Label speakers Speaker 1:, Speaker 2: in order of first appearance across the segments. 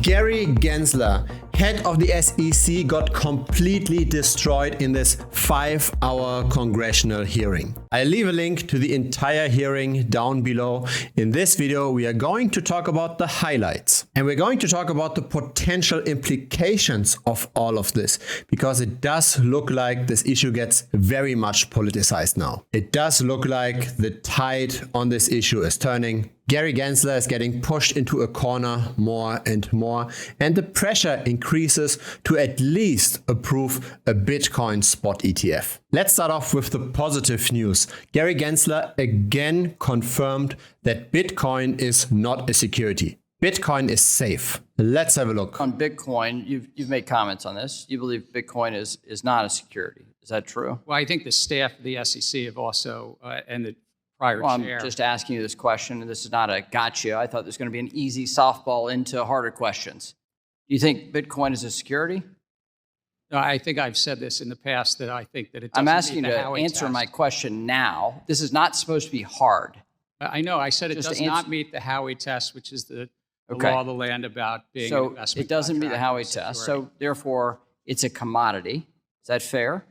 Speaker 1: Gary Gensler, head of the SEC, got completely destroyed in this 5-hour congressional hearing. I'll leave a link to the entire hearing down below. In this video, we are going to talk about the highlights, and we're going to talk about the potential implications of all of this, because it does look like this issue gets very much politicized now. It does look like the tide on this issue is turning. Gary Gensler is getting pushed into a corner more and more, and the pressure increases to at least approve a Bitcoin spot ETF. Let's start off with the positive news. Gary Gensler again confirmed that Bitcoin is not a security. Bitcoin is safe. Let's have a look.
Speaker 2: On Bitcoin, you've made comments on this. You believe Bitcoin is not a security. Is that true?
Speaker 3: Well, I think the staff of the SEC have also, and the prior
Speaker 2: Well,
Speaker 3: chair.
Speaker 2: I'm just asking you this question, and this is not a gotcha. I thought this was going to be an easy softball into harder questions. Do you think Bitcoin is a security?
Speaker 3: No, I think I've said this in the past that I think that it doesn't
Speaker 2: I'm asking
Speaker 3: meet
Speaker 2: you
Speaker 3: the
Speaker 2: to
Speaker 3: Howey
Speaker 2: answer
Speaker 3: test.
Speaker 2: my question now. This is not supposed to be hard.
Speaker 3: I know. I said it
Speaker 2: Just
Speaker 3: does
Speaker 2: answer-
Speaker 3: not meet the Howey test, which is the
Speaker 2: Okay.
Speaker 3: law of the land about being an
Speaker 2: So
Speaker 3: investment
Speaker 2: it doesn't meet the
Speaker 3: contract or
Speaker 2: Howey test.
Speaker 3: security.
Speaker 2: So therefore, it's a commodity. Is that fair?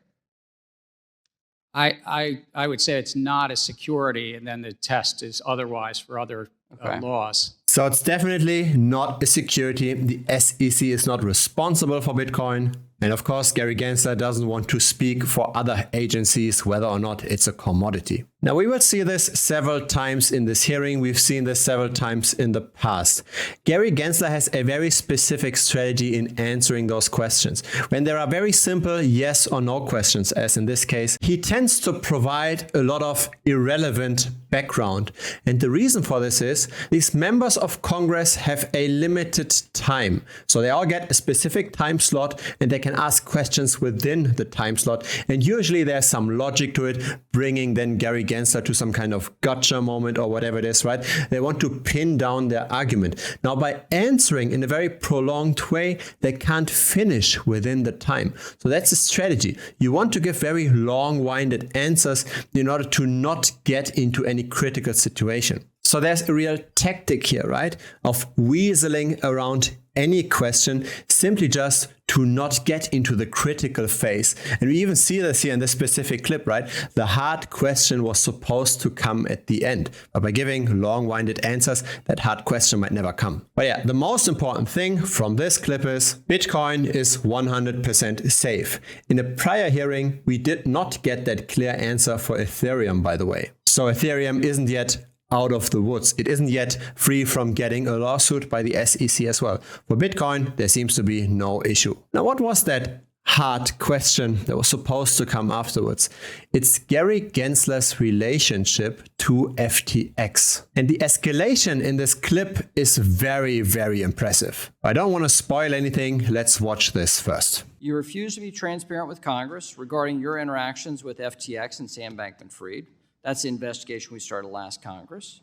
Speaker 3: I would say it's not a security, and then the test is otherwise for other
Speaker 2: Okay.
Speaker 3: laws.
Speaker 1: So it's definitely not a security. The SEC is not responsible for Bitcoin. And of course, Gary Gensler doesn't want to speak for other agencies whether or not it's a commodity. Now, we will see this several times in this hearing. We've seen this several times in the past. Gary Gensler has a very specific strategy in answering those questions. When there are very simple yes or no questions, as in this case, he tends to provide a lot of irrelevant background. And the reason for this is these members of Congress have a limited time. So they all get a specific time slot, and they can ask questions within the time slot. And usually there's some logic to it, bringing then Gary Gensler to some kind of gotcha moment or whatever it is, right? They want to pin down their argument. Now, by answering in a very prolonged way, they can't finish within the time. So that's a strategy. You want to give very long-winded answers in order to not get into any critical situation. So there's a real tactic here, right? Of weaseling around any question simply just to not get into the critical phase. And we even see this here in this specific clip, right? The hard question was supposed to come at the end, but by giving long-winded answers, that hard question might never come. But yeah, the most important thing from this clip is Bitcoin is 100% safe. In a prior hearing, we did not get that clear answer for Ethereum, by the way. So Ethereum isn't yet out of the woods. It isn't yet free from getting a lawsuit by the SEC as well. For Bitcoin, there seems to be no issue. Now, what was that hard question that was supposed to come afterwards? It's Gary Gensler's relationship to FTX. And the escalation in this clip is very, very impressive. I don't want to spoil anything. Let's watch this first.
Speaker 2: You refuse to be transparent with Congress regarding your interactions with FTX and Sam Bankman-Fried. That's the investigation we started last Congress.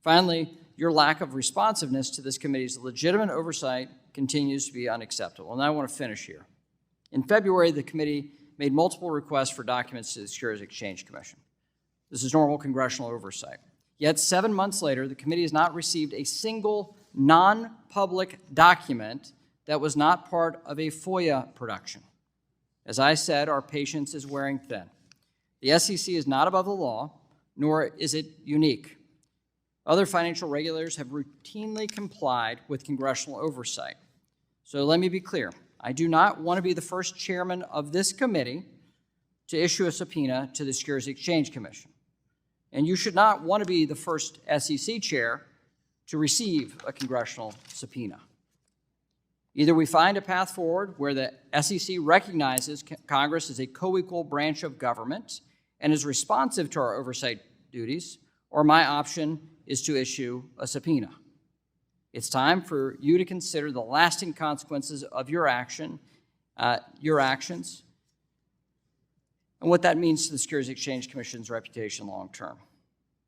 Speaker 2: Finally, your lack of responsiveness to this committee's legitimate oversight continues to be unacceptable. And I want to finish here. In February, the committee made multiple requests for documents to the Securities Exchange Commission. This is normal congressional oversight. Yet 7 months later, the committee has not received a single non-public document that was not part of a FOIA production. As I said, our patience is wearing thin. The SEC is not above the law, nor is it unique. Other financial regulators have routinely complied with congressional oversight. So let me be clear. I do not want to be the first chairman of this committee to issue a subpoena to the Securities Exchange Commission. And you should not want to be the first SEC chair to receive a congressional subpoena. Either we find a path forward where the SEC recognizes Congress as a co-equal branch of government and is responsive to our oversight duties, or my option is to issue a subpoena. It's time for you to consider the lasting consequences of your actions, and what that means to the Securities Exchange Commission's reputation long term.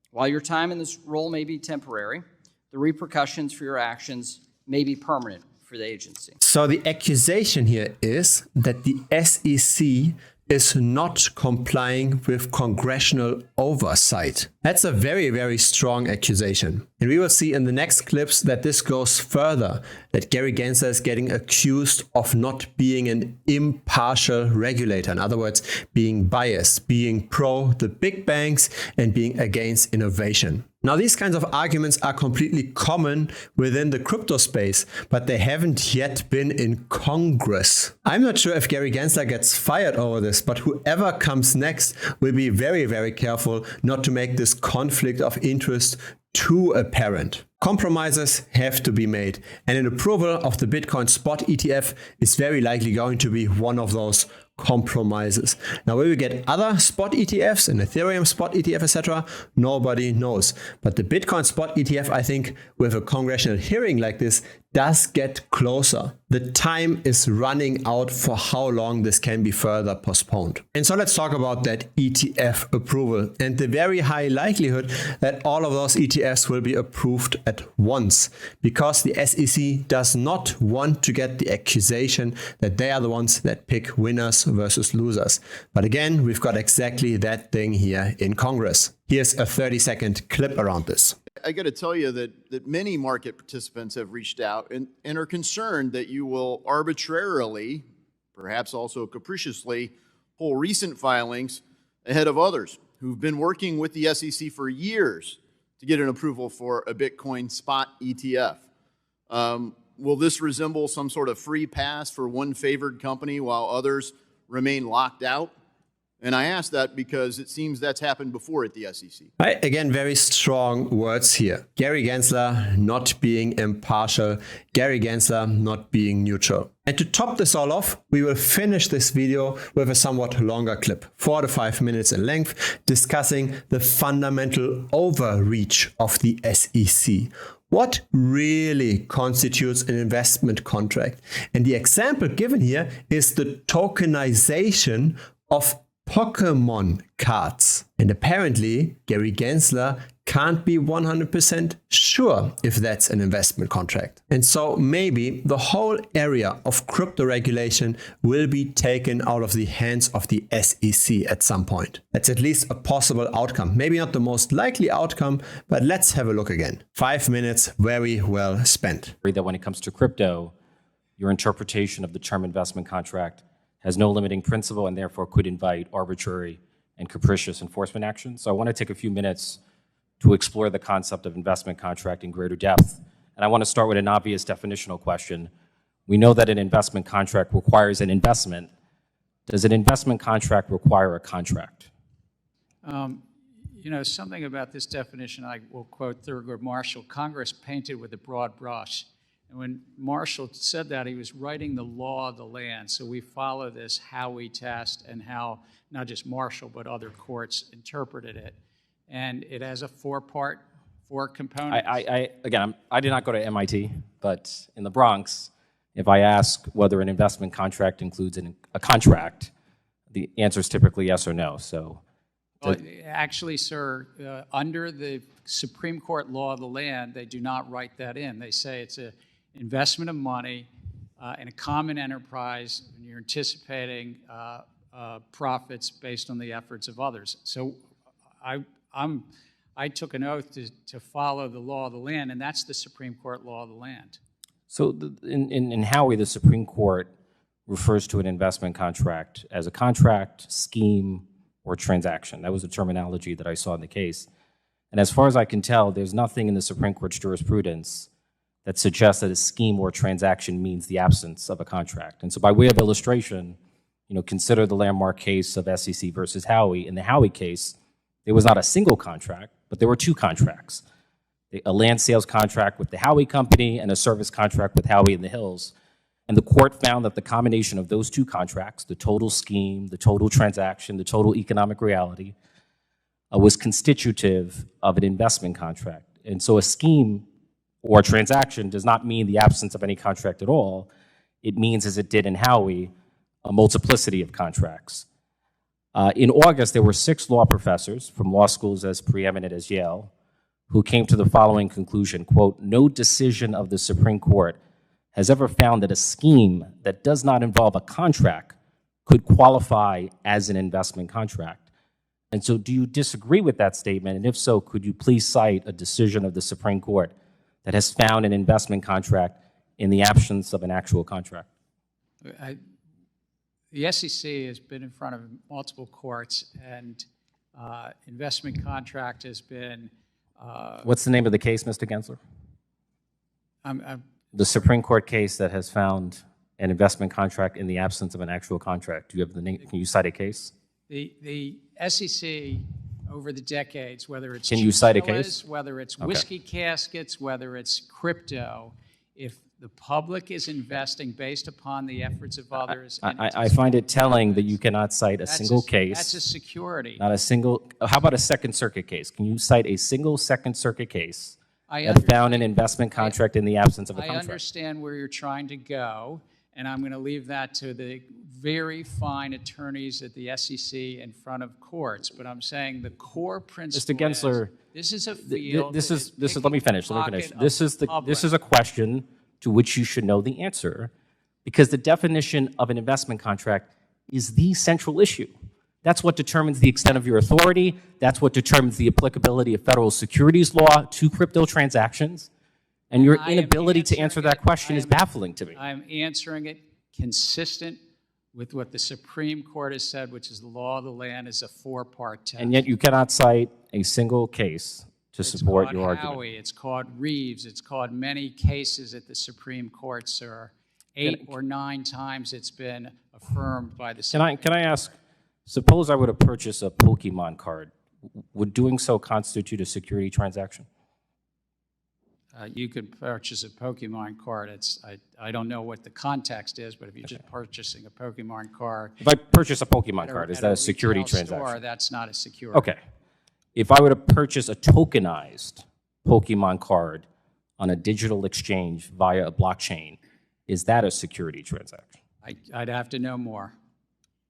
Speaker 2: While your time in this role may be temporary, the repercussions for your actions may be permanent for the agency.
Speaker 1: So the accusation here is that the SEC is not complying with congressional oversight. That's a very, very strong accusation. And we will see in the next clips that this goes further, that Gary Gensler is getting accused of not being an impartial regulator. In other words, being biased, being pro the big banks and being against innovation. Now, these kinds of arguments are completely common within the crypto space, but they haven't yet been in Congress. I'm not sure if Gary Gensler gets fired over this, but whoever comes next will be very, very careful not to make this conflict of interest too apparent. Compromises have to be made, and an approval of the Bitcoin spot ETF is very likely going to be one of those compromises. Now, will we get other spot ETFs, an Ethereum spot ETF, etc.? Nobody knows. But the Bitcoin spot ETF, I think, with a congressional hearing like this, does get closer. The time is running out for how long this can be further postponed. And so let's talk about that ETF approval and the very high likelihood that all of those ETFs will be approved at once, because the SEC does not want to get the accusation that they are the ones that pick winners versus losers. But again, we've got exactly that thing here in Congress. Here's a 30-second clip around this.
Speaker 4: I got to tell you that many market participants have reached out and are concerned that you will arbitrarily, perhaps also capriciously, pull recent filings ahead of others who've been working with the SEC for years to get an approval for a Bitcoin spot ETF. Will this resemble some sort of free pass for one favored company while others remain locked out? And I ask that because it seems that's happened before at the SEC.
Speaker 1: Right, again, very strong words here. Gary Gensler not being impartial, Gary Gensler not being neutral. And to top this all off, we will finish this video with a somewhat longer clip, 4 to 5 minutes in length, discussing the fundamental overreach of the SEC. What really constitutes an investment contract? And the example given here is the tokenization of Pokemon cards. And apparently, Gary Gensler can't be 100% sure if that's an investment contract. And so maybe the whole area of crypto regulation will be taken out of the hands of the SEC at some point. That's at least a possible outcome. Maybe not the most likely outcome, but let's have a look again. 5 minutes very well spent.
Speaker 5: That when it comes to crypto, your interpretation of the term investment contract has no limiting principle and therefore could invite arbitrary and capricious enforcement action. So I want to take a few minutes to explore the concept of investment contract in greater depth. And I want to start with an obvious definitional question. We know that an investment contract requires an investment. Does an investment contract require a contract?
Speaker 3: You know, something about this definition, I will quote Thurgood Marshall, Congress painted with a broad brush. And when Marshall said that, he was writing the law of the land. So we follow this Howey test and how not just Marshall, but other courts interpreted it. And it has a four components.
Speaker 5: I did not go to MIT, but in the Bronx, if I ask whether an investment contract includes a contract, the answer is typically yes or no. So,
Speaker 3: well, actually, sir, under the Supreme Court law of the land, they do not write that in. They say it's an investment of money in a common enterprise, and you're anticipating profits based on the efforts of others. So I took an oath to follow the law of the land, and that's the Supreme Court law of the land.
Speaker 5: So in Howey, the Supreme Court refers to an investment contract as a contract, scheme, or transaction. That was the terminology that I saw in the case. And as far as I can tell, there's nothing in the Supreme Court's jurisprudence that suggests that a scheme or transaction means the absence of a contract. And so by way of illustration, consider the landmark case of SEC versus Howey. In the Howey case, there was not a single contract, but there were two contracts. A land sales contract with the Howey company and a service contract with Howey in the Hills. And the court found that the combination of those two contracts, the total scheme, the total transaction, the total economic reality, was constitutive of an investment contract. And so a scheme or a transaction does not mean the absence of any contract at all. It means, as it did in Howey, a multiplicity of contracts. In August, there were 6 law professors from law schools as preeminent as Yale who came to the following conclusion, quote, "No decision of the Supreme Court has ever found that a scheme that does not involve a contract could qualify as an investment contract. And so do you disagree with that statement? And if so, could you please cite a decision of the Supreme Court that has found an investment contract in the absence of an actual contract?
Speaker 3: The SEC has been in front of multiple courts, and investment contract has been.
Speaker 5: What's the name of the case, Mr. Gensler? The Supreme Court case that has found an investment contract in the absence of an actual contract. Do you have the name? Can you cite a case?
Speaker 3: The SEC over the decades, whether it's
Speaker 5: Can you cite a
Speaker 3: chinchillas,
Speaker 5: case?
Speaker 3: whether it's whiskey caskets, whether it's crypto, if the public is investing based upon the efforts of others.
Speaker 5: I find it telling that you cannot cite a single case.
Speaker 3: That's a security.
Speaker 5: Not a single. How about a Second Circuit case? Can you cite a single Second Circuit case
Speaker 3: I
Speaker 5: that found an investment contract in the absence of a
Speaker 3: I
Speaker 5: contract?
Speaker 3: understand where you're trying to go, and I'm going to leave that to the very fine attorneys at the SEC in front of courts. But I'm saying the core principle
Speaker 5: Mr. Gensler,
Speaker 3: this is a field.
Speaker 5: This is. Let me finish.
Speaker 3: Pocket
Speaker 5: This is this is a question to which you should know the answer, because the definition of an investment contract is the central issue. That's what determines the extent of your authority. That's what determines the applicability of federal securities law to crypto transactions. And your
Speaker 3: I am
Speaker 5: inability to answer
Speaker 3: answering
Speaker 5: that
Speaker 3: it-
Speaker 5: question
Speaker 3: I
Speaker 5: is
Speaker 3: am-
Speaker 5: baffling to me.
Speaker 3: I'm answering it consistent with what the Supreme Court has said, which is the law of the land is a four-part test.
Speaker 5: And yet you cannot cite a single case to support
Speaker 3: It's
Speaker 5: your
Speaker 3: called
Speaker 5: argument.
Speaker 3: Howey, it's called Reeves, it's called many cases at the Supreme Court, sir. 8 or 9 times it's been affirmed by the Supreme
Speaker 5: Can I ask, suppose I were to purchase a Pokemon card, would doing so constitute a security transaction?
Speaker 3: You could purchase a Pokemon card. I don't know what the context is, but if you're just purchasing a Pokemon card.
Speaker 5: If I purchase a Pokemon
Speaker 3: at
Speaker 5: card, is
Speaker 3: at
Speaker 5: that a security
Speaker 3: retail store,
Speaker 5: transaction?
Speaker 3: that's not a security.
Speaker 5: Okay. If I were to purchase a tokenized Pokemon card on a digital exchange via a blockchain, is that a security transaction?
Speaker 3: I'd have to know more.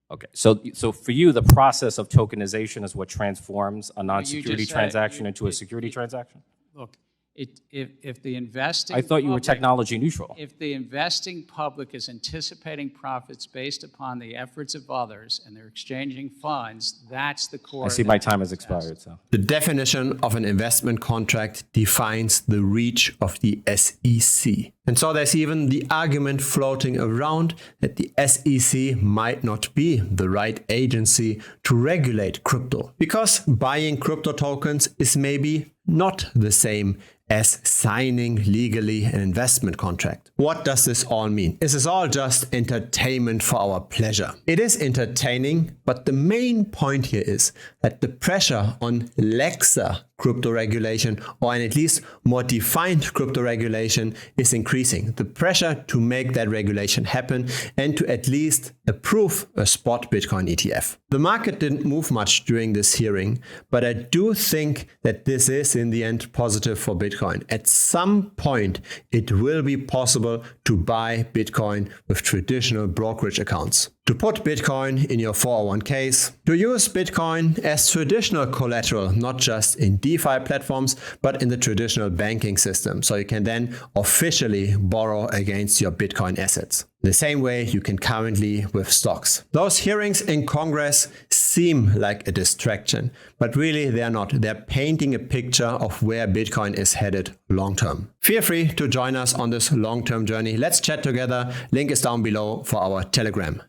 Speaker 5: Okay. So for you, the process of tokenization is what transforms a non-security
Speaker 3: just said
Speaker 5: transaction into a security transaction?
Speaker 3: Look, if the investing
Speaker 5: I thought you were
Speaker 3: public-
Speaker 5: technology neutral.
Speaker 3: If the investing public is anticipating profits based upon the efforts of others and they're exchanging funds, that's the core.
Speaker 5: I see my time has expired, so.
Speaker 1: The definition of an investment contract defines the reach of the SEC. And so there's even the argument floating around that the SEC might not be the right agency to regulate crypto, because buying crypto tokens is maybe not the same as signing legally an investment contract. What does this all mean? Is this all just entertainment for our pleasure? It is entertaining, but the main point here is that the pressure on laxer crypto regulation, or at least more defined crypto regulation, is increasing. The pressure to make that regulation happen and to at least approve a spot Bitcoin ETF. The market didn't move much during this hearing, but I do think that this is in the end positive for Bitcoin. At some point, it will be possible to buy Bitcoin with traditional brokerage accounts, to put Bitcoin in your 401ks, to use Bitcoin as traditional collateral, not just in DeFi platforms, but in the traditional banking system. So you can then officially borrow against your Bitcoin assets, the same way you can currently with stocks. Those hearings in Congress seem like a distraction, but really they're not. They're painting a picture of where Bitcoin is headed long term. Feel free to join us on this long-term journey. Let's chat together. Link is down below for our Telegram.